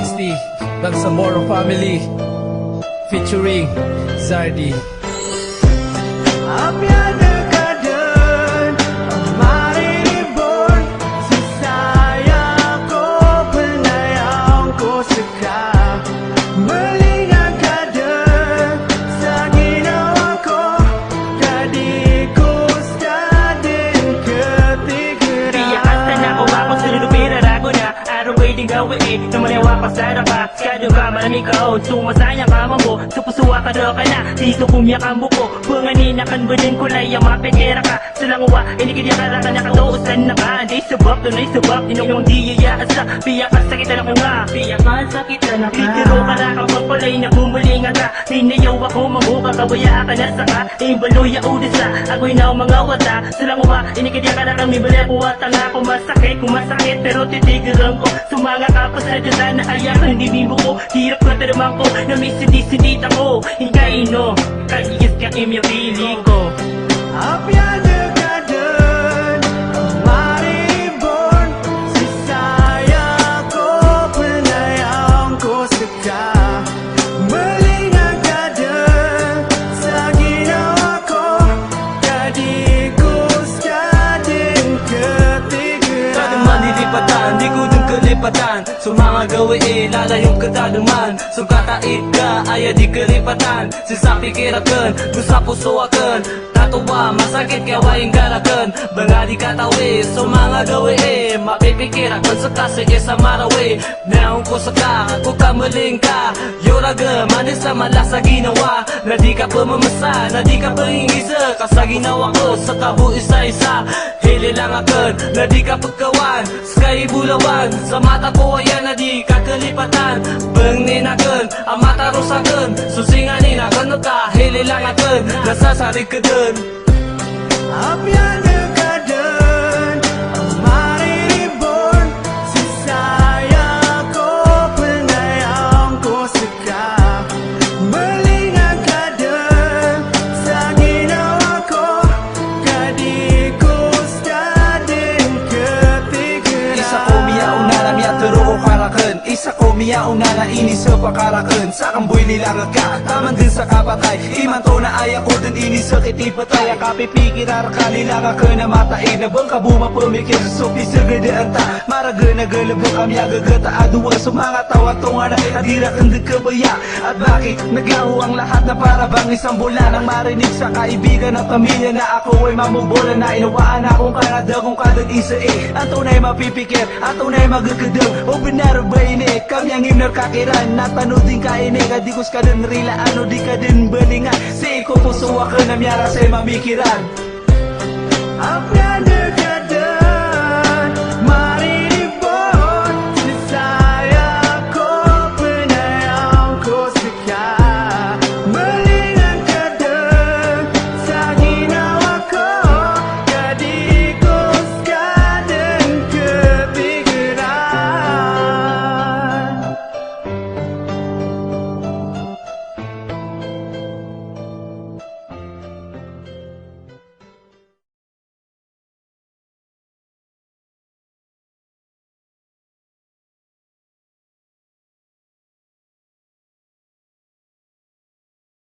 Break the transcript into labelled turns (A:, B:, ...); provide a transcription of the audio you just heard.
A: XT, Bangsamoro Family, featuring Zardi.
B: Na maliwa pa sa rapa, skado ka maraming kaon. Sumasayang kama mo, sa pusuwa ka do ka na. Dito kumiyak ang buko, panganinakan ba din kulay ang mapigera ka. Sulanguwa, inikidya ka raka nakatuusan na ka. Di subak, tunay subak, tinong di yaasa. Piyak ka sa kita na ko nga, piyak ka sa kita na ka. Titiro ka na kapag palay na bumulinga ka. Tinayaw ako mabuka, kabaya ka na sa ka. Imbaloy ang udisa, ako'y na mga wata. Sulanguwa, inikidya ka na kami bala puwata nga. Kung masakit, pero titigiran ko. Sumanga ka pa sa dyan na ayak ang dibimbo ko. Hirap ko tanaman ko na may sindit ako. Hinggain no, kagigis ka imya pili ko.
C: Apya degadan, maribon. Sisaya ko, penayang ko seka. Melingang gadan, sa ginawa ko. Kadikus kadin ketigiran.
D: Kadaman nilipatan, di ko dun kalipatan. Sa mga gawain, lalayong katadaman. Sa katait ka, ay di kalipatan. Sisapi kirakan, gusto puso akan. Tatuwa, masakit kaya waing galakan. Bangadi katawi, sa mga gawain. Mapipikirakan sa kasi isa marawi. Naong ko sa ka, kung kamaling ka. Yoraga, manis sa malas sa ginawa. Na di ka pamamasa, na di ka pangingisa. Kasa ginawa ko, sa tabu isa-isa. Hili lang akan, na di ka pagkawan. Sky bulawan, sa mata ko ayan na di kakalipatan. Bangnin akan, ang mata rusakan. Susinganin akan, nakahili lang akan. Nasasarig ka dun.
C: Apya degadan, maribon. Sisaya ko, penayang ko seka. Melingang gadan, sa ginawa ko. Kadikus kadin ketigiran.
D: Isa ko miyaw na na miya turo ko karakan. Isa ko miyaw na na ini sa pakarakan. Sa kamboy nilangat ka, taman din sa kapatay. Iman to na ayak ko din ini sa kitipatay. Ang kapipikir ka nilangat ka na matain. Na bang kabuma pumikir so pisir gadaan ta. Maraga na galabang kami agagata aduwa. Sa mga tawa tunga na adira kang kabaya. At bakit naglaho ang lahat na para bang isang bulan. Ang marinig sa kaibigan at pamilya na ako ay mamubola. Na inawaan akong kanada kung kadag isa Ang tunay mapipikir, ang tunay magagadaw. O binarabay ni kami ang imnar kakiran. Natanudin ka ini, kadikos ka din rila. Ano di ka din balingan. Si ko puso ka na miyara sa'y mamikiran.
C: Apya